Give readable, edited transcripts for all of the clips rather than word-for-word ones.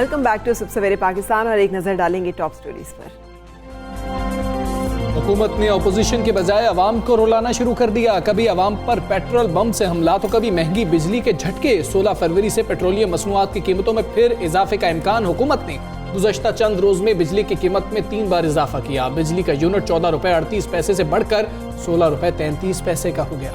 Welcome back to सवेरे पाकिस्तान और एक नजर डालेंगे टॉप स्टोरीज पर। हुकूमत ने अपोजिशन के बजाय अवाम को रुलाना शुरू कर दिया। कभी अवाम पर पेट्रोल बम से हमला तो कभी महंगी बिजली के झटके। 16 फरवरी से पेट्रोलियम मसनूआत की कीमतों में फिर इजाफे का इम्कान। हुकूमत ने गुज़श्ता चंद रोज में बिजली की कीमत में 3 बार इजाफा किया। बिजली का यूनिट 14 रुपए 38 पैसे से बढ़कर 16 रुपए 33 पैसे का हो गया।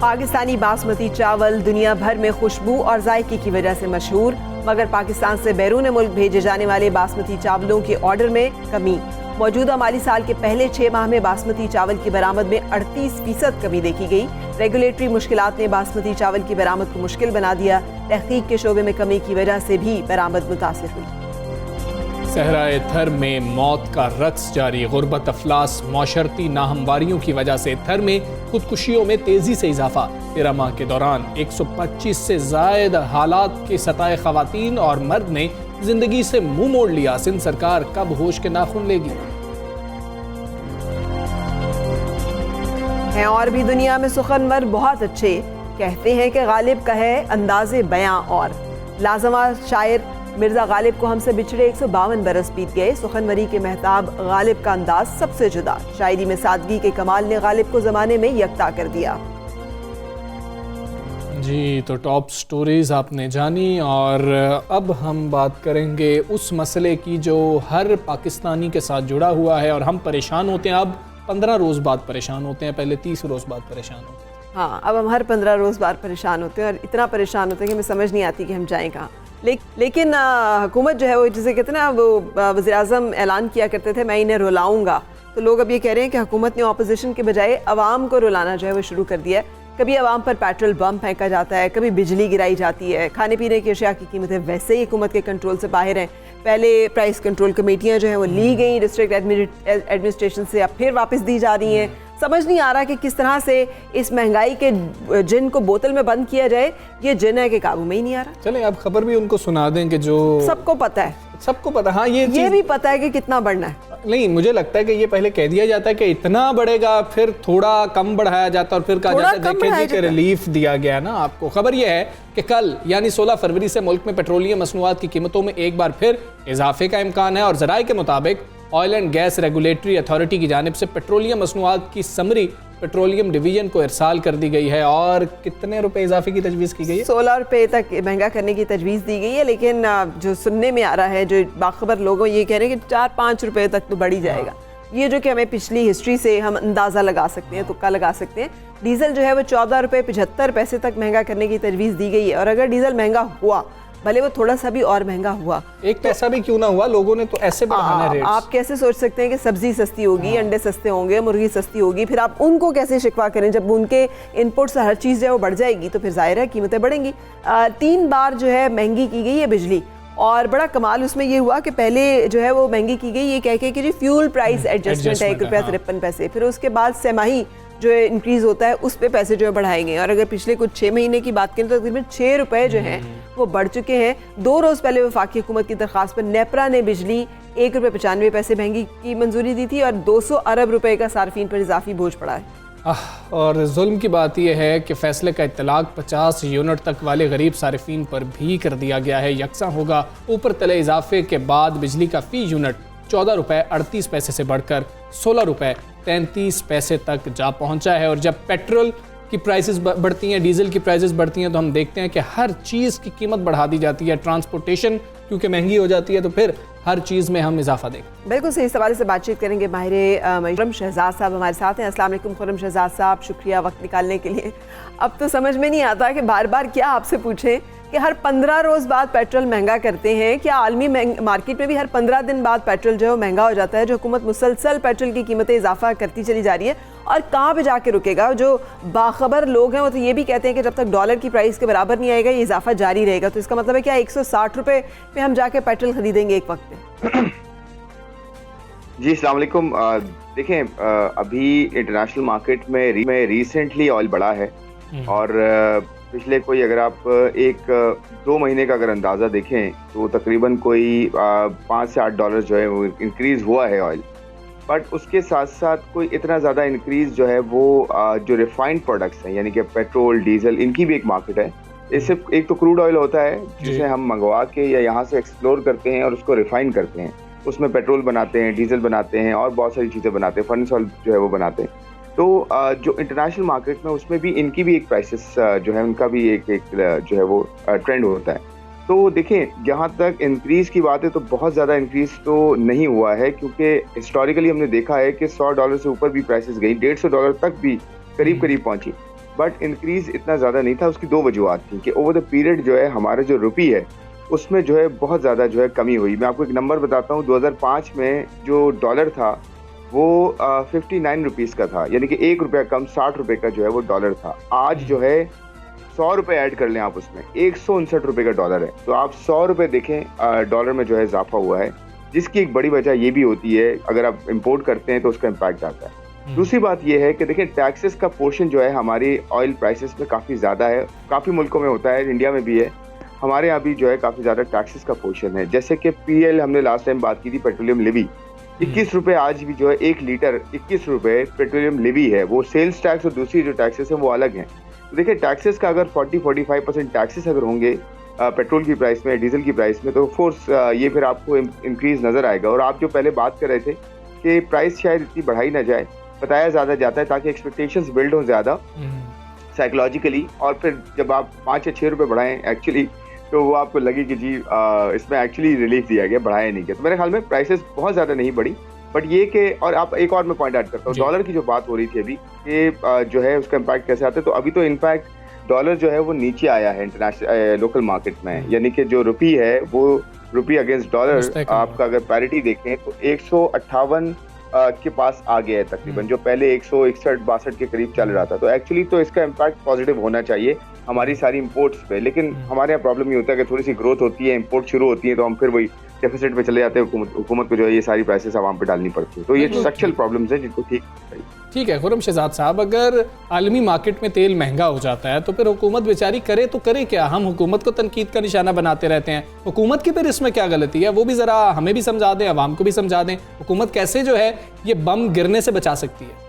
पाकिस्तानी बासमती चावल दुनिया भर में खुशबू और जायके की वजह से मशहूर, मगर पाकिस्तान से बैरून मुल्क भेजे जाने वाले बासमती चावलों के ऑर्डर में कमी। मौजूदा माली साल के पहले 6 माह में बासमती चावल की बरामद में 38% कमी देखी गई। रेगुलेटरी मुश्किलात ने बासमती चावल की बरामद को मुश्किल बना दिया। तहकीक के शोबे में कमी की वजह से भी बरामद मुतासिर हुई। सहराए थर में मौत का रक्स जारी। गुर्बत, अफलास, मौशरती नाहमवारियों की वजह से थर में खुदकुशियों में तेजी से इजाफा। 13 माह के दौरान 125 से जायद हालात के सताए खवातीन और मर्द ने जिंदगी से मुंह मोड़ लिया। सिंध सरकार कब होश के नाखून लेगी? हैं और भी दुनिया में सुखनवर बहुत अच्छे, कहते हैं कि गालिब का है अंदाजे बयां और लाजमा शायर मिर्जा गालिब को हमसे बिछड़े 152 बरस बीत गए। सुखनवरी के महताब गालिब का अंदाज सबसे जुदा। शायरी में सादगी के कमाल ने गालिब को जमाने में यकता कर दिया। जी, तो टॉप स्टोरीज आपने जानी और अब हम बात करेंगे उस मसले की जो हर पाकिस्तानी के साथ जुड़ा हुआ है और हम परेशान होते हैं। अब 15 रोज़ बाद परेशान होते हैं, पहले 30 रोज़ बाद परेशान होते हैं। हाँ, अब हम हर 15 रोज़ बाद परेशान होते हैं और इतना परेशान होते हैं कि हमें समझ नहीं आती कि हम जाएँ कहाँ। लेकिन हुकूमत जो है वो जिसे कहते हैं ना, वो वज़ीर-ए-आज़म ऐलान किया करते थे मैं इन्हें रुलाऊंगा, तो लोग अब ये कह रहे हैं कि हुकूमत ने अपोजिशन के बजाय अवाम को रुलाना जो है वो शुरू कर दिया है। कभी अवाम पर पेट्रोल बम फेंका जाता है, कभी बिजली गिराई जाती है, खाने पीने की अशिया की कीमतें वैसे ही हुकूमत के कंट्रोल से बाहर हैं। पहले प्राइस कंट्रोल कमेटियाँ जो हैं वो ली गई डिस्ट्रिक्ट एडमिनिस्ट्रेशन से, अब फिर वापस दी जा रही हैं। समझ नहीं आ रहा कि किस तरह से इस महंगाई के जिन को बोतल में बंद किया जाए। ये जिन है कि काबू में ही नहीं आ रहा। चलें अब खबर भी उनको सुना दें कि जो सबको पता है, सबको पता। हाँ, ये भी पता है कि कितना बढ़ना है। नहीं, मुझे लगता है कि ये पहले कह दिया जाता है कि इतना बढ़ेगा, फिर थोड़ा कम बढ़ाया जाता और फिर कहा जाता है देखें जी कि रिलीफ दिया गया ना आपको। खबर यह है कि कल यानी 16 फरवरी से मुल्क में पेट्रोलियम मसनूआत की कीमतों में एक बार फिर इजाफे का इम्कान है और ज़राए के मुताबिक oil and gas regulatory authority की जानिब से पेट्रोलियम मसनूआत की समरी पेट्रोलियम डिवीजन को इरसाल कर दी गई है। और कितने रुपए इजाफे की तजवीज़ की गई है? 16 रुपए तक महंगा करने की तजवीज़ दी गई है, लेकिन जो सुनने में आ रहा है, जो बाखबर लोगों ये कह रहे हैं कि 4-5 रुपए तक तो बढ़ ही जाएगा। ये जो कि हमें पिछली हिस्ट्री से हम अंदाज़ा लगा सकते हैं, तुक्का लगा सकते हैं। डीजल जो है वो 14 रुपए 75 पैसे तक महंगा करने की तजवीज़ दी गई है। और अगर डीजल महंगा हुआ, भले वो थोड़ा सा भी और महंगा हुआ, 1 पैसा भी क्यों ना हुआ, लोगों ने तो ऐसे बढ़ाना है रेट्स। आप कैसे सोच सकते हैं कि सब्जी सस्ती होगी, अंडे सस्ते होंगे, मुर्गी सस्ती होगी, फिर आप उनको कैसे शिकवा करें? जब उनके इनपुट से हर चीज़ जो है वो बढ़ जाएगी तो फिर जाहिर है कीमतें बढ़ेंगी। 3 बार जो है महंगी की गई है बिजली। और बड़ा कमाल उसमें ये हुआ कि पहले जो है वो महंगी की गई ये कह के कि जी फ्यूल प्राइस एडजस्टमेंट है 1 रुपया 53 पैसे, फिर उसके बाद सेमाही जो है इंक्रीज़ होता है उस पे पैसे जो है बढ़ाए गए। और अगर पिछले कुछ 6 महीने की बात करें तो तकरीबन 6 रुपए जो हैं वो बढ़ चुके हैं। 2 रोज़ पहले वफाकी हुकूमत की दरख्वास्त पर नेपरा ने बिजली 1 रुपये 95 पैसे महंगी की मंजूरी दी थी और 200 अरब रुपए का सार्फिन पर इजाफी बोझ पड़ा है। और जुल्म की बात यह है कि फैसले का इत्तलाक 50 यूनिट तक वाले गरीब सारिफीन पर भी कर दिया गया है। यकसा होगा। ऊपर तले इजाफे के बाद बिजली का फी यूनिट 14 रुपये 38 पैसे से बढ़कर 16 रुपये 33 पैसे तक जा पहुंचा है। और जब पेट्रोल की प्राइसेस बढ़ती हैं, डीजल की प्राइसेस बढ़ती हैं, तो हम देखते हैं कि हर चीज़ की कीमत बढ़ा दी जाती है। ट्रांसपोर्टेशन क्योंकि महंगी हो जाती है तो फिर हर चीज़ में हम इजाफा देखें। बिल्कुल सही सवाल से बातचीत करेंगे माहिर खुर्रम शहजाद साहब हमारे साथ हैं। अस्सलाम वालेकुम खुर्रम शहजाद साहब, शुक्रिया वक्त निकालने के लिए। अब तो समझ में नहीं आता कि बार बार क्या आपसे पूछें कि हर 15 रोज़ बाद पेट्रोल महंगा करते हैं। क्या आलमी मार्केट में भी हर 15 दिन बाद पेट्रोल जो है महंगा हो जाता है? जो हुकूमत मुसलसल पेट्रोल की कीमतें इजाफा करती चली जा रही है और कहाँ पे जाके रुकेगा? जो बाखबर लोग हैं वो तो ये भी कहते हैं कि जब तक डॉलर की प्राइस के बराबर नहीं आएगा ये इजाफा जारी रहेगा। तो इसका मतलब है क्या 160 रुपये पे हम जाके पेट्रोल खरीदेंगे एक वक्त पे? जी अस्सलाम वालेकुम। देखें, अभी इंटरनेशनल मार्केट में रिसेंटली ऑयल बढ़ा है और पिछले कोई अगर आप 1-2 महीने का अगर अंदाज़ा देखें तो तकरीबन कोई $5 से $8 जो है वो इंक्रीज़ हुआ है ऑयल। बट उसके साथ साथ कोई इतना ज़्यादा इंक्रीज जो है वो जो रिफाइंड प्रोडक्ट्स हैं यानी कि पेट्रोल डीजल इनकी भी एक मार्केट है। इससे एक तो क्रूड ऑयल होता है जिसे हम मंगवा के या यहाँ से एक्सप्लोर करते हैं और उसको रिफाइन करते हैं, उसमें पेट्रोल बनाते हैं, डीजल बनाते हैं और बहुत सारी चीज़ें बनाते हैं, फर्नेस ऑयल जो है वो बनाते हैं। तो जो इंटरनेशनल मार्केट में उसमें भी इनकी भी एक प्राइसेस जो है उनका भी एक जो है वो ट्रेंड होता है। तो देखें जहाँ तक इंक्रीज़ की बात है तो बहुत ज़्यादा इंक्रीज़ तो नहीं हुआ है, क्योंकि हिस्टोरिकली हमने देखा है कि $100 से ऊपर भी प्राइसेस गई, $150 तक भी करीब करीब पहुंची, बट इंक्रीज़ इतना ज़्यादा नहीं था। उसकी दो वजूहत थी कि ओवर द पीरियड जो है हमारा जो रुपी है उसमें जो है बहुत ज़्यादा जो है कमी हुई। मैं आपको एक नंबर बताता हूँ, 2005 में जो डॉलर था वो 59 रुपीज़ का था, यानी कि ₹1 कम 60 रुपये का जो है वो डॉलर था। आज जो है 100 रुपये ऐड कर लें आप, उसमें 159 रुपये का डॉलर है। तो आप 100 रुपये देखें डॉलर में जो है इजाफा हुआ है, जिसकी एक बड़ी वजह ये भी होती है अगर आप इंपोर्ट करते हैं तो उसका इम्पैक्ट आता है। दूसरी बात ये है कि देखिए टैक्सेस का पोर्शन जो है हमारी ऑयल प्राइसेस में काफ़ी ज़्यादा है, काफ़ी मुल्कों में होता है, इंडिया में भी है, हमारे यहाँ भी जो है काफ़ी ज़्यादा टैक्सेस का पोर्शन है। जैसे कि PL हमने लास्ट टाइम बात की थी, पेट्रोलियम लिवी 21 रुपये आज भी जो है 1 लीटर 21 रुपये पेट्रोलियम लिवी है, वो सेल्स टैक्स और दूसरी जो टैक्सेस है वो अलग हैं। तो देखिए टैक्सेस का अगर 40-45% टैक्सेस अगर होंगे पेट्रोल की प्राइस में, डीजल की प्राइस में, तो फोर्स ये फिर आपको इंक्रीज नज़र आएगा। और आप जो पहले बात कर रहे थे कि प्राइस शायद इतनी बढ़ाई ना जाए, बताया ज़्यादा जाता है ताकि एक्सपेक्टेशंस बिल्ड हो ज़्यादा साइकोलॉजिकली, और फिर जब आप 5 या 6 रुपये बढ़ाएं एक्चुअली तो वो आपको लगे कि जी इसमें एक्चुअली रिलीफ दिया गया, बढ़ाया नहीं गया। तो मेरे ख्याल में प्राइसेस बहुत ज़्यादा नहीं बढ़ी, बट ये कि और आप एक और मैं पॉइंट ऐड करता हूँ, डॉलर की जो बात हो रही थी अभी कि जो है उसका इम्पैक्ट कैसे आता है, तो अभी तो इनफैक्ट डॉलर जो है वो नीचे आया है इंटरनेशनल लोकल मार्केट में, यानी कि जो रुपी है वो रुपी अगेंस्ट डॉलर आपका अगर पैरिटी देखें तो 158 के पास आ गया है तकरीबन, जो पहले 161-62 के करीब चल रहा था। तो एक्चुअली तो इसका इम्पैक्ट पॉजिटिव होना चाहिए हमारी सारी इंपोर्ट्स पे, लेकिन हमारे यहाँ प्रॉब्लम ये होता है कि थोड़ी सी ग्रोथ होती है, इंपोर्ट शुरू होती है, तो हम फिर वही डेफिसिट पे चले जाते हैं, हुकूमत को जो है ये सारी प्राइसेस आवाम पे डालनी पड़ती है। तो ये स्ट्रक्चरल प्रॉब्लम्स हैं जिनको ठीक है। खुर्रम शहजाद साहब, अगर आलमी मार्केट में तेल महंगा हो जाता है तो फिर हुकूमत बेचारी करे तो करे क्या? हम हुकूमत को तनकीद का निशाना बनाते रहते हैं, हुकूमत की फिर इसमें क्या गलती है? वो भी ज़रा हमें भी समझा दें, आवाम को भी समझा दें, हुकूमत कैसे जो है ये बम गिरने से बचा सकती है?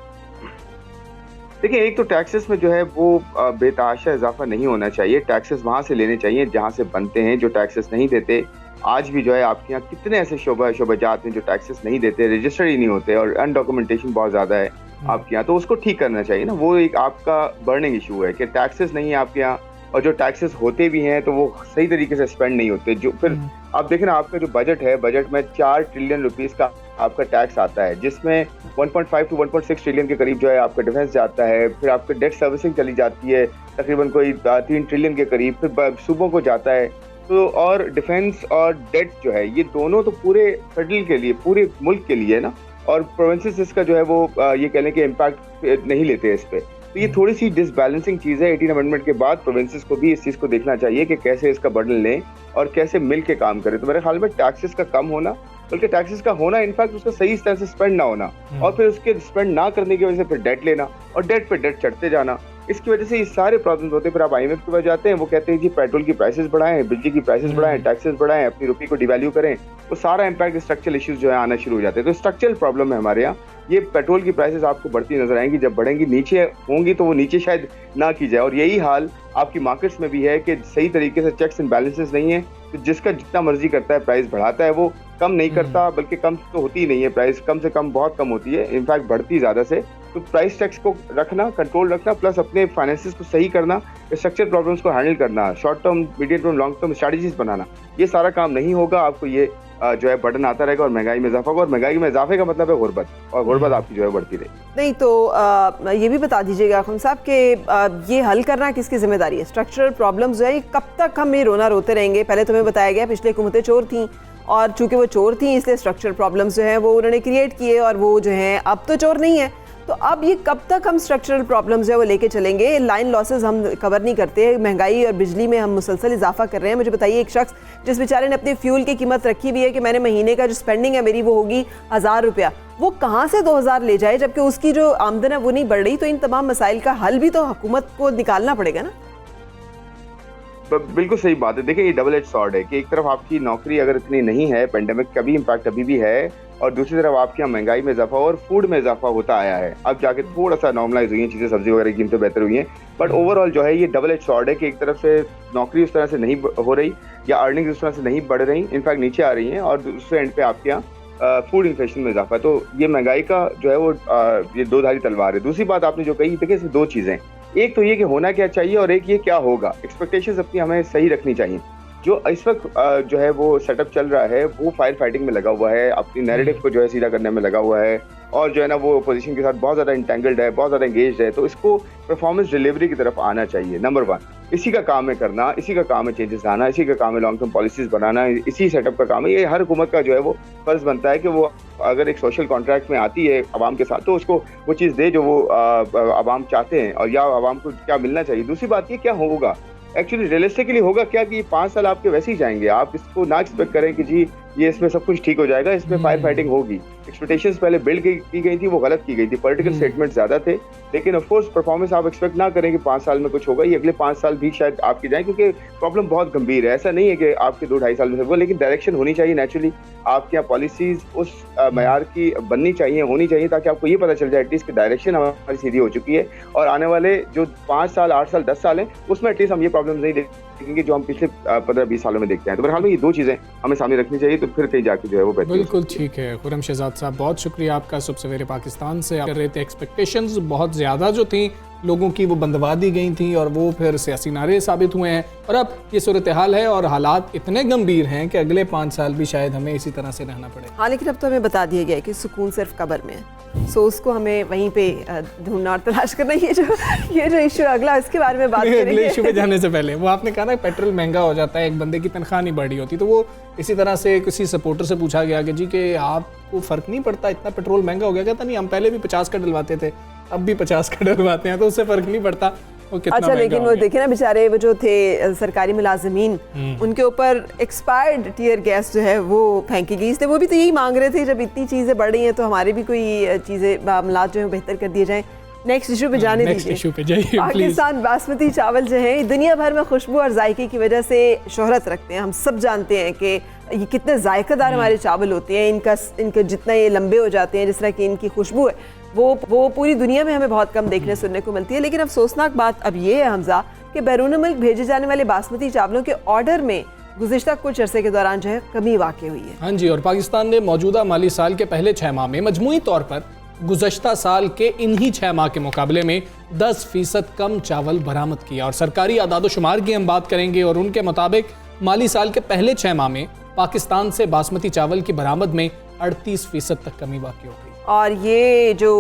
देखिए, एक तो टैक्सेस में जो है वो बेतहाशा इजाफा नहीं होना चाहिए, टैक्सेस वहाँ से लेने चाहिए जहाँ से बनते हैं। जो टैक्सेस नहीं देते, आज भी जो है आपके यहाँ कितने ऐसे शोबाजात हैं जो टैक्सेस नहीं देते, रजिस्टर्ड ही नहीं होते और अनडॉक्यूमेंटेशन बहुत ज़्यादा है आपके यहाँ, तो उसको ठीक करना चाहिए ना। वो एक आपका बर्निंग इशू है कि टैक्सेस नहीं है आपके यहाँ, और जो टैक्सेस होते भी हैं तो वो सही तरीके से स्पेंड नहीं होते। जो फिर आप देखें ना, आपका जो बजट है, बजट में 4 ट्रिलियन रुपीस का आपका टैक्स आता है, जिसमें 1.5 to 1.6 ट्रिलियन के करीब जो है आपका डिफेंस जाता है, फिर आपका डेट सर्विसिंग चली जाती है तकरीबन कोई 3 ट्रिलियन के करीब, फिर सूबों को जाता है। तो और डिफेंस और डेट जो है ये दोनों तो पूरे फेडरल के लिए, पूरे मुल्क के लिए ना, और प्रोविंसेस इसका जो है वो ये कहने के इम्पैक्ट नहीं लेते इस पे। तो ये थोड़ी सी डिसबैलेंसिंग चीज़ है। 18 अमेंडमेंट के बाद प्रोविंसेस को भी इस चीज़ को देखना चाहिए कि कैसे इसका बर्डन लें और कैसे मिल के काम करें। तो मेरे ख्याल में टैक्सेस का कम होना, बल्कि टैक्सेस का होना, इनफैक्ट उसका सही तरह से स्पेंड ना होना, और फिर उसके स्पेंड ना करने की वजह से फिर डेट लेना और डेट पे डेट चढ़ते जाना, इसकी वजह से ये सारे प्रॉब्लम्स होते हैं। फिर आप IMF के पास जाते हैं, वो कहते हैं कि पेट्रोल की प्राइसेस बढ़ाएं, बिजली की प्राइसेस बढ़ाएं, टैक्सेस बढ़ाएं, अपनी रुपये को डिवैल्यू करें, तो सारा इम्पैक्ट स्ट्रक्चरल इश्यूज जो है आना शुरू हो जाते हैं। तो स्ट्रक्चरल प्रॉब्लम है हमारे यहाँ। ये पेट्रोल की प्राइसेस आपको बढ़ती नजर आएंगी, जब बढ़ेंगी नीचे होंगी तो वो नीचे शायद ना की जाए, और यही हाल आपकी मार्केट्स में भी है कि सही तरीके से चेक्स एंड बैलेंसेस नहीं है, तो जिसका जितना मर्जी करता है प्राइस बढ़ाता है, वो कम नहीं करता, बल्कि कम तो होती ही नहीं है, प्राइस कम से कम बहुत कम होती है, इनफैक्ट बढ़ती ज़्यादा से। तो प्राइस टैक्स को रखना, कंट्रोल रखना, प्लस अपने फाइनेंसेस को सही करना, स्ट्रक्चर प्रॉब्लम्स को हैंडल करना, short term, medium term, long term strategies बनाना, ये सारा काम नहीं होगा, आपको ये जो है बर्डन आता रहेगा और महंगाई में इजाफा होगा, और महंगाई में इजाफे का मतलब है गुर्बत, और गुर्बत आपकी जो है बढ़ती रहेगी। नहीं तो ये भी बता दीजिएगा खान साहब कि ये हल करना किसकी जिम्मेदारी है? स्ट्रक्चरल प्रॉब्लम्स जो है ये कब तक हम ये रोना रोते रहेंगे? पहले तुम्हें बताया गया पिछले हुकूमतें चोर थीं, और चूंकि वो चोर थी इसलिए स्ट्रक्चरल प्रॉब्लम्स जो है वो उन्होंने क्रिएट किए, और वो जो है अब तो चोर नहीं है। तो अब ये कब तक हम स्ट्रक्चरल प्रॉब्लम्स जो है वो लेके चलेंगे? लाइन लॉसेस हम कवर नहीं करते, महंगाई और बिजली में हम मुसलसल इजाफा कर रहे हैं। मुझे बताइए, एक शख्स जिस बेचारे ने अपनी फ्यूल की कीमत रखी हुई है कि मैंने महीने का जो स्पेंडिंग है मेरी वो होगी 1000 रुपया, वो कहाँ से 2000 ले जाए जबकि उसकी जो आमदन है वो नहीं बढ़ रही? तो इन तमाम मसाइल का हल भी तो हुकूमत को निकालना पड़ेगा ना। बिल्कुल सही बात है। देखिए, ये डबल एज सॉर्ड है कि एक तरफ आपकी नौकरी अगर इतनी नहीं है, पेंडेमिक का भी इम्पैक्ट अभी भी है, और दूसरी तरफ आपके यहाँ महंगाई में इजाफा और फूड में इजाफा होता आया है। अब जाके थोड़ा सा नॉर्मलाइज हुई है चीज़ें, सब्जी वगैरह की कीमतें बेहतर हुई हैं, बट ओवरऑल जो है ये डबल एज सॉर्ड है कि एक तरफ से नौकरी उस तरह से नहीं हो रही या अर्निंग्स उस तरह से नहीं बढ़ रही, इनफैक्ट नीचे आ रही हैं, और दूसरे एंड पे आपके यहाँ फूड इन्फ्लेशन में इजाफा है। तो ये महंगाई का जो है वो ये दो धारी तलवार है। दूसरी बात आपने जो कही, देखिए इसमें दो चीज़ें, एक तो ये कि होना क्या चाहिए और एक ये क्या होगा। एक्सपेक्टेशंस अपनी हमें सही रखनी चाहिए। जो इस वक्त जो है वो सेटअप चल रहा है वो फायर फाइटिंग में लगा हुआ है, अपनी नैरेटिव को जो है सीधा करने में लगा हुआ है, और जो है ना वो अपोजिशन के साथ बहुत ज़्यादा इंटेंगल्ड है, बहुत ज़्यादा एंगेज्ड है। तो इसको परफॉर्मेंस डिलीवरी की तरफ आना चाहिए, नंबर 1। इसी का काम है करना, इसी का काम है चेंजेस लाना, इसी का काम है लॉन्ग टर्म पॉलिसीज बनाना, इसी सेटअप का काम है। ये हर हुकूमत का जो है वो फर्ज बनता है कि वो अगर एक सोशल कॉन्ट्रैक्ट में आती है आवाम के साथ, तो उसको वो चीज़ दे जो वो आवाम चाहते हैं, और या आवाम को क्या मिलना चाहिए। दूसरी बात ये क्या होगा एक्चुअली रियलिस्टिकली होगा क्या कि 5 साल आपके वैसे ही जाएंगे। आप इसको ना एक्सपेक्ट करें कि जी ये इसमें सब कुछ ठीक हो जाएगा, इसमें फायर फाइटिंग होगी। एक्सपेक्टेशंस पहले बिल्ड की गई थी, वो गलत की गई थी, पॉलिटिकल स्टेटमेंट ज्यादा थे, लेकिन ऑफ कोर्स परफॉर्मेंस आप एक्सपेक्ट ना करें कि 5 साल में कुछ होगा। ये अगले 5 साल भी शायद आपके जाए, क्योंकि प्रॉब्लम बहुत गंभीर है। ऐसा नहीं है कि आपके 2-2.5 साल में सब होगा, लेकिन डायरेक्शन होनी चाहिए नेचुरली। आपके यहाँ पॉलिसीज उस मयार की बननी चाहिए, होनी चाहिए, ताकि आपको ये पता चल जाए एटलीस्ट कि डायरेक्शन हमारी सीधी हो चुकी है, और आने वाले जो 5 साल 8 साल 10 साल हैं उसमें एटलीस्ट हम ये प्रॉब्लम नहीं देखेंगे जो हम पिछले 15-20 सालों में देखते हैं। तो बहरहाल में ये दो चीज़ें हमें सामने रखनी चाहिए, तो फिर कहीं जाके जो है वो बेहतर। बिल्कुल ठीक है खुर्रम शहजाद साहब, बहुत शुक्रिया आपका। सुबह सवेरे पाकिस्तान से आप कर रहे थे, एक्सपेक्टेशंस बहुत ज़्यादा जो थी लोगों की वो बंदवा दी गई थी, और वो फिर सियासी नारे साबित हुए हैं, और अब ये सूरत हाल है और हालात इतने गंभीर हैं कि अगले 5 साल भी शायद हमें इसी तरह से रहना पड़े। हाँ, लेकिन अब तो हमें बता दिया गया है कि सुकून सिर्फ कब्र में है, सो उसको हमें वहीं पे ढूंढना और तलाश करना। ये जो इशू अगला, इसके बारे में बात करेंगे। अगले इशू पे जाने से पहले वो आपने कहा ना पेट्रोल महंगा हो जाता है, एक बंदे की तनख्वाह नहीं बढ़ी होती, तो वो इसी तरह से किसी सपोर्टर से पूछा गया कि जी कि आपको फ़र्क नहीं पड़ता इतना पेट्रोल महंगा हो गया? कहता नहीं, हम पहले भी 50 का डलवाते थे, अब भी 50 का डलवाते हैं, तो उससे फ़र्क नहीं पड़ता वो कितना। अच्छा, लेकिन वो देखे ना बेचारे वो जो थे सरकारी मुलाजिमीन, उनके ऊपर एक्सपायर्ड टीयर गैस जो है वो फेंकी गई। इसलिए वो भी तो यही मांग रहे थे, जब इतनी चीज़ें बढ़ रही हैं तो हमारी भी कोई चीज़ें मामलात जो है बेहतर कर दिए जाएँ। नेक्स्ट इशू पे जाने दीजिए। पाकिस्तान बासमती चावल जो है दुनिया भर में खुशबू और जायके की वजह से शोहरत रखते हैं। हम सब जानते हैं कि ये कितने जायकेदार हमारे चावल होते हैं। इनका जितना ये लंबे हो जाते हैं, जिस तरह की इनकी खुशबू है, वो पूरी दुनिया में हमें बहुत कम देखने सुनने को मिलती है। लेकिन अफसोसनाक बात अब ये है हमजा कि बैरून मुल्क भेजे जाने वाले बासमती चावलों के ऑर्डर में गुज़िश्ता कुछ अरसे के दौरान जो है कमी वाक़ई हुई है। हाँ जी, और पाकिस्तान ने मौजूदा माली साल के पहले 6 माह में मजमूई तौर पर गुज़श्ता साल के इन्हीं 6 माह के मुकाबले में 10% कम चावल बरामद किया। और सरकारी आदादोशुमार की हम बात करेंगे, और उनके मुताबिक माली साल के पहले 6 माह में पाकिस्तान से बासमती चावल की बरामद में 38% तक कमी वाक़ई हो गई। और ये जो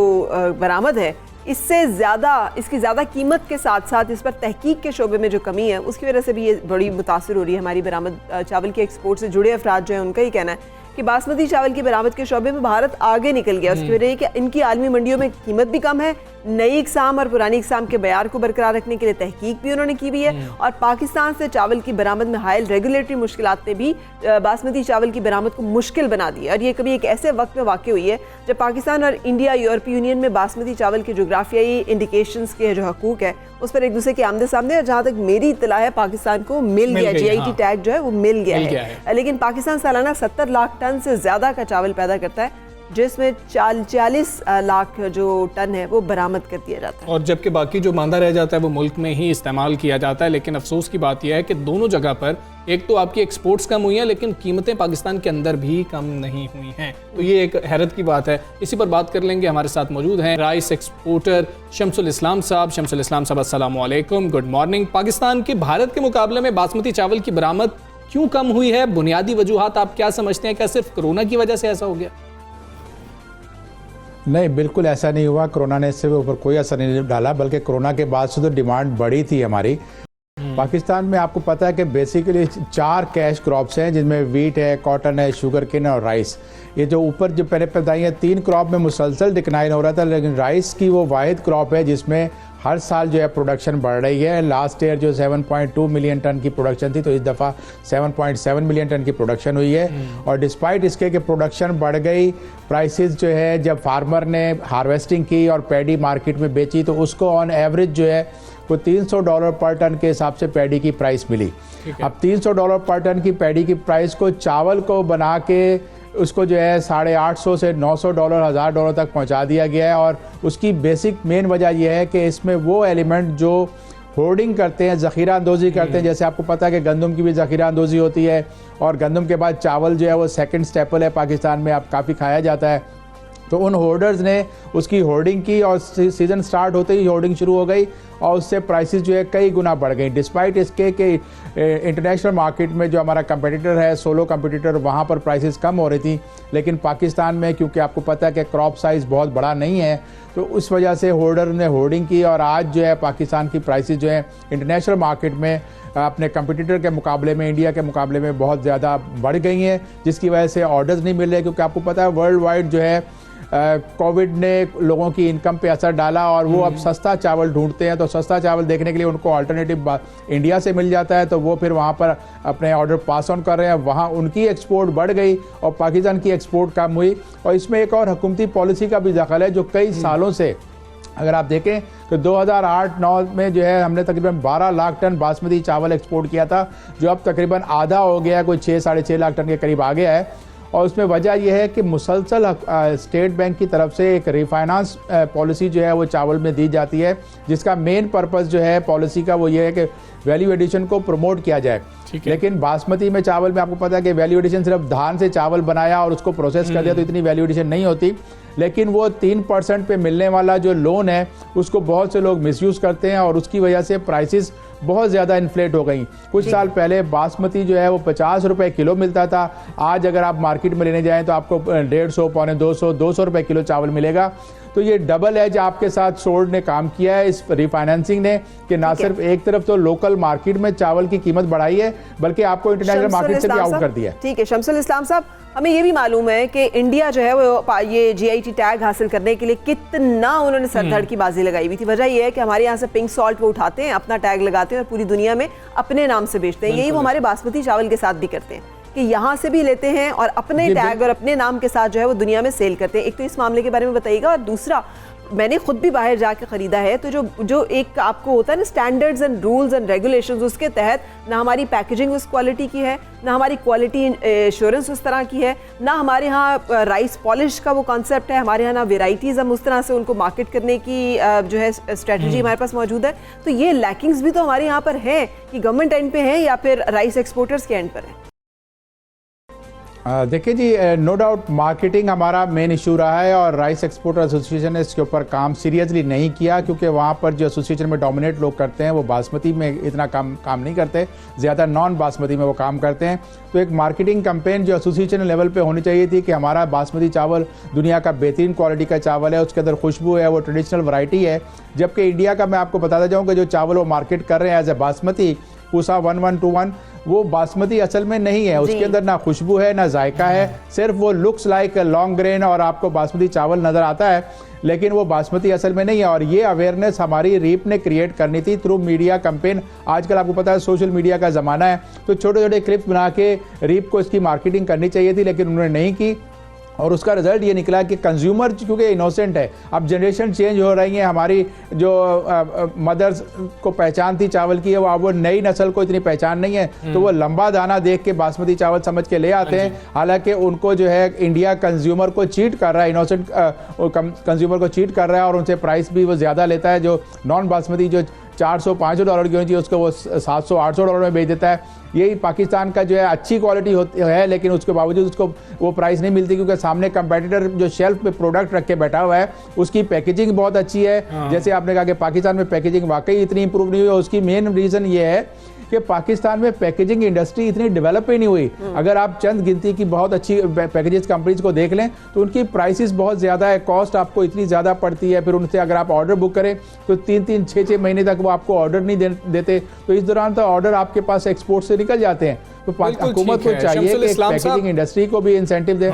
बरामद है, इससे ज़्यादा, इसकी ज़्यादा कीमत के साथ साथ इस पर तहकीक के शोबे में जो कमी है उसकी वजह से भी ये बड़ी मुतासिर हो रही है। हमारी बरामद चावल के एक्सपोर्ट से जुड़े अफराद जो है उनका ही कहना है कि बासमती चावल की बरामद के शोबे में भारत आगे निकल गया। उसकी वजह कि इनकी आलमी मंडियों में कीमत भी कम है, नई इकसाम और पुरानी इकसाम के बयार को बरकरार रखने के लिए तहकीक भी उन्होंने की हुई है, और पाकिस्तान से चावल की बरामद में हायल रेगुलेटरी मुश्किलात ने भी बासमती चावल की बरामद को मुश्किल बना दिया। और ये कभी एक ऐसे वक्त में वाक़ई हुई है जब पाकिस्तान और इंडिया यूरोपीय यूनियन में बासमती चावल के जोग्राफियाई इंडिकेशंस के जो हकूक है उस पर एक दूसरे के आमने सामने, और जहाँ तक मेरी इत्तला है पाकिस्तान को मिल गया, GIT टैग जो है वो मिल गया है। लेकिन पाकिस्तान सालाना 70 लाख टन से ज़्यादा का चावल पैदा करता है, जिसमें 40 लाख जो टन है वो बरामद कर दिया जाता है, और जबकि बाकी जो मांदा रह जाता है वो मुल्क में ही इस्तेमाल किया जाता है। लेकिन अफसोस की बात यह है कि दोनों जगह पर एक तो आपकी एक्सपोर्ट्स कम हुई हैं, लेकिन कीमतें पाकिस्तान के अंदर भी कम नहीं हुई हैं। तो ये एक हैरत की बात है। इसी पर बात कर लेंगे। हमारे साथ मौजूद हैं राइस एक्सपोर्टर शमसुल इस्लाम साहब। शमसुल इस्लाम साहब, अस्सलाम वालेकुम, गुड मॉर्निंग। पाकिस्तान की भारत के मुकाबले में बासमती चावल की बरामद क्यों कम हुई है? बुनियादी वजूहात आप क्या समझते हैं? क्या सिर्फ कोरोना की वजह से ऐसा हो गया? नहीं, बिल्कुल ऐसा नहीं हुआ। कोरोना ने इससे ऊपर कोई असर नहीं डाला, बल्कि कोरोना के बाद से तो डिमांड बढ़ी थी हमारी। पाकिस्तान में आपको पता है कि बेसिकली 4 कैश क्रॉप्स हैं, जिनमें वीट है, कॉटन है, शुगर केन और राइस। ये जो ऊपर जो पहले बताई है 3 क्रॉप में मुसलसल डिक्लाइन हो रहा था, लेकिन राइस की वो वाहिद क्रॉप है जिसमें हर साल जो है प्रोडक्शन बढ़ रही है। लास्ट ईयर जो 7.2 मिलियन टन की प्रोडक्शन थी, तो इस दफ़ा 7.7 मिलियन टन की प्रोडक्शन हुई है। और डिस्पाइट इसके कि प्रोडक्शन बढ़ गई, प्राइसेस जो है जब फार्मर ने हार्वेस्टिंग की और पैडी मार्केट में बेची तो उसको ऑन एवरेज जो है वो $300 पर टन के हिसाब से पैडी की प्राइस मिली। अब $300 पर टन की पैडी की प्राइस को चावल को बना के उसको जो है $850 से $900 $1000 तक पहुंचा दिया गया है। और उसकी बेसिक मेन वजह यह है कि इसमें वो एलिमेंट जो होर्डिंग करते हैं, ज़ख़ीरा अंदोज़ी करते हैं, जैसे आपको पता है कि गंदम की भी ज़ख़ीरा अंदोज़ी होती है और गंदम के बाद चावल जो है वो सेकंड स्टेपल है पाकिस्तान में, अब काफ़ी खाया जाता है। तो उन होर्डर्स ने उसकी होर्डिंग की और सीज़न स्टार्ट होते ही होर्डिंग शुरू हो गई और उससे प्राइसेस जो है कई गुना बढ़ गई। डिस्पाइट इसके कि इंटरनेशनल मार्केट में जो हमारा कंपटीटर है, सोलो कंपटीटर, वहाँ पर प्राइसेस कम हो रही थी, लेकिन पाकिस्तान में क्योंकि आपको पता है कि क्रॉप साइज़ बहुत बड़ा नहीं है तो उस वजह से होर्डर ने होर्डिंग की और आज जो है पाकिस्तान की प्राइसेस जो है इंटरनेशनल मार्केट में अपने कंपटीटर के मुकाबले में, इंडिया के मुकाबले में बहुत ज़्यादा बढ़ गई हैं, जिसकी वजह से ऑर्डर्स नहीं मिल रहे। क्योंकि आपको पता है वर्ल्ड वाइड जो है कोविड ने लोगों की इनकम पे असर डाला और वो अब सस्ता चावल ढूंढते हैं, तो सस्ता चावल देखने के लिए उनको अल्टरनेटिव इंडिया से मिल जाता है, तो वो फिर वहाँ पर अपने ऑर्डर पास ऑन कर रहे हैं। वहाँ उनकी एक्सपोर्ट बढ़ गई और पाकिस्तान की एक्सपोर्ट कम हुई। और इसमें एक और हुकूमती पॉलिसी का भी दखल है जो कई सालों से, अगर आप देखें तो 2008-9 में जो है हमने तकरीबन 12 लाख टन बासमती चावल एक्सपोर्ट किया था, जो अब तकरीबन आधा हो गया, कोई 6-6.5 लाख टन के करीब आ गया है। और उसमें वजह यह है कि मुसलसल स्टेट बैंक की तरफ से एक रिफाइनेंस पॉलिसी जो है वो चावल में दी जाती है, जिसका मेन पर्पस जो है पॉलिसी का वो ये है कि वैल्यू एडिशन को प्रमोट किया जाए। लेकिन बासमती में चावल में आपको पता है कि वैल्यू एडिशन सिर्फ धान से चावल बनाया और उसको प्रोसेस कर दिया तो इतनी वैल्यू एडिशन नहीं होती। लेकिन वो 3% पे मिलने वाला जो लोन है उसको बहुत से लोग मिसयूज़ करते हैं और उसकी वजह से प्राइसेस बहुत ज़्यादा इन्फ्लेट हो गई। कुछ साल पहले बासमती जो है वो 50 रुपये किलो मिलता था, आज अगर आप मार्केट में लेने जाएं तो आपको 150, पौने 200 रुपये किलो चावल मिलेगा। तो ये डबल एज आपके साथ सोर्ड ने काम किया है इस रिफाइनेंसिंग ने, कि ना सिर्फ एक तरफ तो लोकल मार्केट में चावल की कीमत बढ़ाई है बल्कि आपको इंटरनेशनल मार्केट से भी आउट कर दिया है। ठीक है शमसुल इस्लाम साहब, हमें ये भी मालूम है कि इंडिया जो है वो ये GIT टैग हासिल करने के लिए कितना उन्होंने सरधड़ की बाजी लगाई हुई थी। वजह ये है कि हमारे यहाँ से पिंक सॉल्ट वो उठाते हैं, अपना टैग लगाते हैं और पूरी दुनिया में अपने नाम से बेचते हैं। यही वो हमारे बासमती चावल के साथ भी करते हैं कि यहाँ से भी लेते हैं और अपने टैग और अपने नाम के साथ जो है वो दुनिया में सेल करते हैं। एक तो इस मामले के बारे में बताइएगा, और दूसरा मैंने खुद भी बाहर जाके ख़रीदा है, तो जो एक आपको होता है ना standards and rules and regulations, उसके तहत ना हमारी पैकेजिंग उस क्वालिटी की है, ना हमारी क्वालिटी एश्योरेंस उस तरह की है, ना हमारे यहाँ राइस पॉलिश का वो कॉन्सेप्ट है, हमारे यहाँ ना वेराइटीज़ हम उस तरह से उनको मार्केट करने की जो है स्ट्रेटजी हमारे पास मौजूद है। तो ये लैकिंग्स भी तो हमारे यहाँ पर है कि गवर्नमेंट एंड पे है या फिर राइस एक्सपोर्टर्स के एंड पर है। देखिए जी, नो डाउट मार्केटिंग हमारा मेन इशू रहा है और राइस एक्सपोर्टर एसोसिएशन ने इसके ऊपर काम सीरियसली नहीं किया, क्योंकि वहाँ पर जो एसोसिएशन में डोमिनेट लोग करते हैं वो बासमती में इतना काम नहीं करते, ज़्यादा नॉन बासमती में वो काम करते हैं। तो एक मार्केटिंग कैंपेन जो एसोसिएशन लेवल पे होनी चाहिए थी कि हमारा बासमती चावल दुनिया का बेहतरीन क्वालिटी का चावल है, उसके अंदर खुशबू है, वो ट्रेडिशनल वैरायटी है। जबकि इंडिया का मैं आपको बताता जाऊँ कि जो चावल वो मार्केट कर रहे हैं एज ए बासमती पूसा 1121, वो बासमती असल में नहीं है, उसके अंदर ना खुशबू है ना जायका है, सिर्फ वो लुक्स लाइक लॉन्ग ग्रेन और आपको बासमती चावल नज़र आता है, लेकिन वो बासमती असल में नहीं है। और ये अवेयरनेस हमारी रीप ने क्रिएट करनी थी थ्रू मीडिया कैंपेन। आजकल आपको पता है सोशल मीडिया का ज़माना है, तो छोटे छोटे क्लिप्स बना के रीप को इसकी मार्केटिंग करनी चाहिए थी, लेकिन उन्होंने नहीं की। और उसका रिजल्ट ये निकला कि कंज्यूमर क्योंकि इनोसेंट है, अब जनरेशन चेंज हो रही है, हमारी जो मदर्स को पहचान थी चावल की है वो नई नस्ल को इतनी पहचान नहीं है, तो वो लंबा दाना देख के बासमती चावल समझ के ले आते हैं। हालांकि उनको जो है इंडिया कंज्यूमर को चीट कर रहा है, इनोसेंट कंज्यूमर को चीट कर रहा है और उनसे प्राइस भी वो ज़्यादा लेता है। जो नॉन बासमती जो $400-500 की होनी चाहिए उसको वो $700-800 में बेच देता है। यही पाकिस्तान का जो है अच्छी क्वालिटी होती है, लेकिन उसके बावजूद उसको वो प्राइस नहीं मिलती, क्योंकि सामने कंपेटिटर जो शेल्फ पे प्रोडक्ट रख के बैठा हुआ है उसकी पैकेजिंग बहुत अच्छी है। जैसे आपने कहा कि पाकिस्तान में पैकेजिंग वाकई इतनी इंप्रूव नहीं हुई, उसकी मेन रीज़न ये है कि पाकिस्तान में पैकेजिंग इंडस्ट्री इतनी डेवलप ही नहीं हुई। अगर आप चंद गिनती की बहुत अच्छी पैकेजेस कंपनीज को देख लें तो उनकी प्राइसेस बहुत ज़्यादा है, कॉस्ट आपको इतनी ज़्यादा पड़ती है। फिर उनसे अगर आप ऑर्डर बुक करें तो 3-3, 6-6 महीने तक वो आपको ऑर्डर नहीं देते, तो इस दौरान तो ऑर्डर आपके पास एक्सपोर्ट से निकल जाते हैं। तो हुकूमत को चाहिए कि पैकेजिंग इंडस्ट्री को भी इंसेंटिव दे।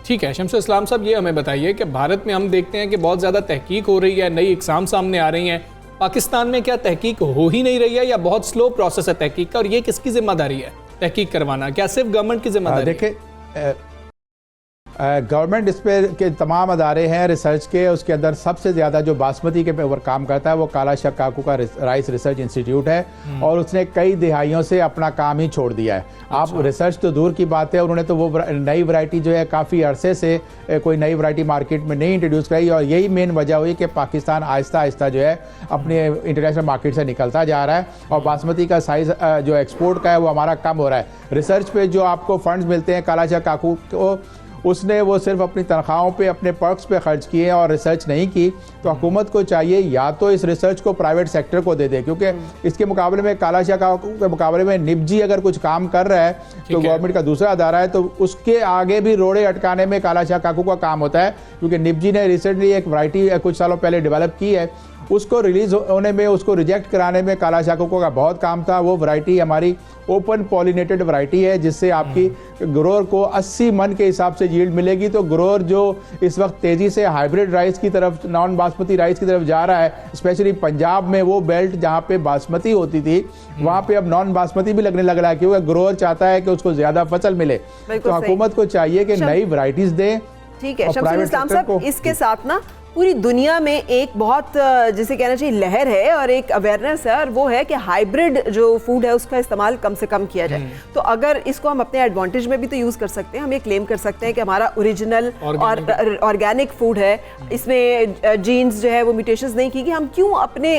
ठीक है शमसुल इस्लाम साहब, ये हमें बताइए कि भारत में हम देखते हैं कि बहुत ज़्यादा तहकीक हो रही है, नई इकसाम सामने आ रही हैं, पाकिस्तान में क्या तहकीक हो ही नहीं रही है या बहुत स्लो प्रोसेस है तहकीक का, और ये किसकी जिम्मेदारी है तहकीक करवाना? क्या सिर्फ गवर्नमेंट की जिम्मेदारी? देखिए, गवर्नमेंट इस पे के तमाम अदारे हैं रिसर्च के, उसके अंदर सबसे ज़्यादा जो बासमती के ऊपर काम करता है वो काला शाह काकू का राइस रिसर्च इंस्टीट्यूट है, और उसने कई दिहाइयों से अपना काम ही छोड़ दिया है। आप रिसर्च तो दूर की बात है, उन्होंने तो वो नई वैरायटी जो है काफ़ी अरसे से कोई नई वैरायटी मार्केट में नहीं इंट्रोड्यूस कराई, और यही मेन वजह हुई कि पाकिस्तान आहिस्ता आहिस्ता जो है अपने इंटरनेशनल मार्केट से निकलता जा रहा है, और बासमती का साइज़ जो एक्सपोर्ट का है वो हमारा कम हो रहा है। रिसर्च पे जो आपको फंड्स मिलते हैं काला शाह काकू को, उसने वो सिर्फ अपनी तनख्वाहों पे, अपने पर्क्स पे खर्च किए और रिसर्च नहीं की। तो हुकूमत को चाहिए या तो इस रिसर्च को प्राइवेट सेक्टर को दे दे, क्योंकि इसके मुकाबले में काला शाह काकू के मुकाबले में निपजी अगर कुछ काम कर रहा है तो गवर्नमेंट का दूसरा अदारा है, तो उसके आगे भी रोड़े अटकाने में काला शाह काकू का काम होता है। क्योंकि निपजी ने रिसेंटली एक वैरायटी कुछ सालों पहले डेवलप की है, उसको रिलीज होने में, उसको रिजेक्ट कराने में काला शाह काकू का बहुत काम था। वो वैरायटी हमारी ओपन पॉलिनेटेड वैरायटी है, जिससे आपकी ग्रोअर को 80 मन के हिसाब से यील्ड मिलेगी। तो ग्रोअर जो इस वक्त तेज़ी से हाइब्रिड राइस की तरफ, नॉन बासमती राइस की तरफ जा रहा है, स्पेशली पंजाब में वो बेल्ट जहाँ पे बासमती होती थी वहाँ पे अब नॉन बासमती भी लगने लग रहा है, क्योंकि ग्रोअर चाहता है कि उसको ज़्यादा फसल मिले। तो हुकूमत को चाहिए कि नई वैरायटीज़ दें। ठीक है शमसुल इस्लाम साहब, इसके साथ ना पूरी दुनिया में एक बहुत जिसे कहना चाहिए लहर है और एक अवेयरनेस है, और वो है कि हाइब्रिड जो फूड है उसका इस्तेमाल कम से कम किया जाए। तो अगर इसको हम अपने एडवांटेज में भी तो यूज़ कर सकते हैं। हम ये क्लेम कर सकते हैं कि हमारा ओरिजिनल और ऑर्गेनिक फूड है, इसमें जीन्स जो है वो म्यूटेशंस नहीं की गई। हम क्यों अपने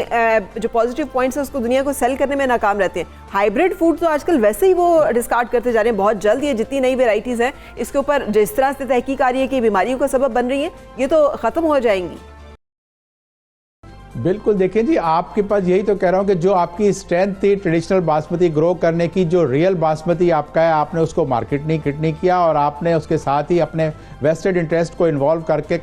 जो पॉजिटिव पॉइंट्स है उसको दुनिया को सेल करने में नाकाम रहते हैं? हाइब्रिड फूड तो आजकल वैसे ही वो डिस्कार्ड करते जा रहे हैं। बहुत जल्द ये जितनी नई वेराइटीज़ हैं इसके ऊपर जिस तरह से तहकीक आ रही है कि बीमारियों का सबब बन रही है, ये तो ख़त्म हो जाएंगी। बिल्कुल, देखिए जी, आपके पास यही तो कह रहा हूँ कि जो आपकी स्ट्रेंथ थी ट्रेडिशनल बासमती ग्रो करने की, जो रियल बासमती आपका है, आपने उसको मार्केट नहीं किया, और आपने उसके साथ ही अपने वेस्टेड इंटरेस्ट को इन्वॉल्व करके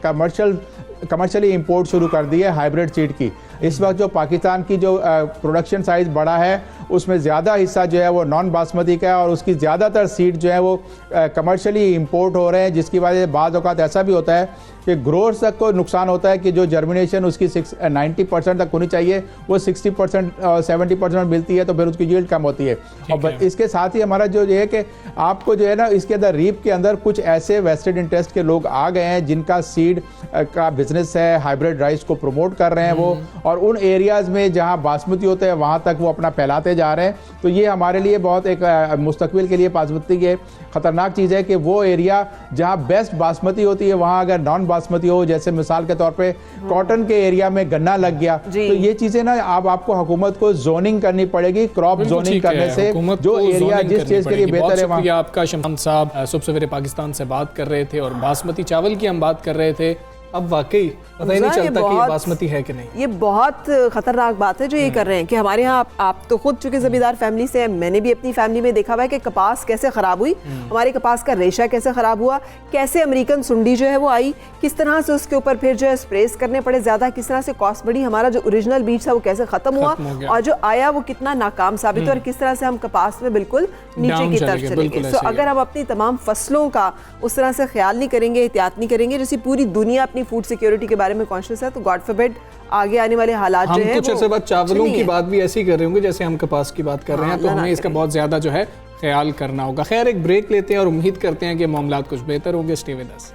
कमर्शियली इंपोर्ट शुरू कर दी है हाइब्रिड सीड की। इस वक्त जो पाकिस्तान की जो प्रोडक्शन साइज़ बड़ा है उसमें ज़्यादा हिस्सा जो है वो नॉन बासमती का है, और उसकी ज़्यादातर सीड जो है वो कमर्शियली इंपोर्ट हो रहे हैं, जिसकी वजह से बाज़ औक़ात ऐसा भी होता है कि ग्रोअर्स तक को नुकसान होता है कि जो जर्मिनेशन उसकी 90% तक होनी चाहिए वो 60% 70% मिलती है, तो फिर उसकी यील्ड कम होती है। और इसके साथ ही हमारा जो ये है कि आपको जो है ना, इसके अंदर रीप के अंदर कुछ ऐसे वेस्टेड इंटरेस्ट के लोग आ गए हैं जिनका सीड का बिजनेस है, हाइब्रिड राइस को प्रमोट कर रहे हैं वो, और उन एरियाज़ में जहाँ बासमती होते हैं वहाँ तक वो अपना फैलाते जा रहे हैं। तो ये हमारे लिए बहुत एक मुस्तकबिल के लिए बासमती के ख़तरनाक चीज़ है कि वो एरिया जहाँ बेस्ट बासमती होती है वहाँ अगर नॉन बासमती हो, जैसे मिसाल के तौर पे कॉटन के एरिया में गन्ना लग गया, तो ये चीज़ें ना अब आपको हुकूमत को जोनिंग करनी पड़ेगी। क्रॉप जोनिंग करने से जो एरिया जिस चीज़ के लिए बेहतर है वहाँ। आपका शमशान साहब सुबह सवेरे पाकिस्तान से बात कर रहे थे और बासमती चावल की हम बात कर रहे थे। अब वाकई पता ही नहीं चलता कि ये बासमती है कि नहीं। ये बहुत खतरनाक बात है जो ये कर रहे हैं कि हमारे यहाँ आप तो खुद चूंकि जमींदार फैमिली से हैं, मैंने भी अपनी फैमिली में देखा हुआ है कि कपास कैसे ख़राब हुई, हमारे कपास का रेशा कैसे ख़राब हुआ, कैसे अमेरिकन सुंडी जो है वो आई, किस तरह से उसके ऊपर फिर जो है स्प्रेस करने पड़े ज़्यादा, किस तरह से कॉस्ट बढ़ी, हमारा जो ओरिजिनल बीज था वो कैसे ख़त्म हुआ, और जो आया वो कितना नाकाम साबित हुआ, और किस तरह से हम कपास में बिल्कुल नीचे की तरफ चले गए। तो अगर हम अपनी तमाम फसलों का उस तरह से ख्याल नहीं करेंगे, एहतियात नहीं करेंगे, जैसे पूरी दुनिया अपनी फूड सिक्योरिटी के बारे में कॉन्शियस है, तो गॉड फॉरबिड आगे आने वाले हालात जो है कुछ ऐसे बात चावलों की बात भी ऐसी कर रहे होंगे जैसे हम कपास की बात कर रहे हैं, तो हमें इसका बहुत ज्यादा जो है ख्याल करना होगा। खैर, एक ब्रेक लेते हैं और उम्मीद करते हैं कि मामलात कुछ बेहतर होंगे। Stay with us.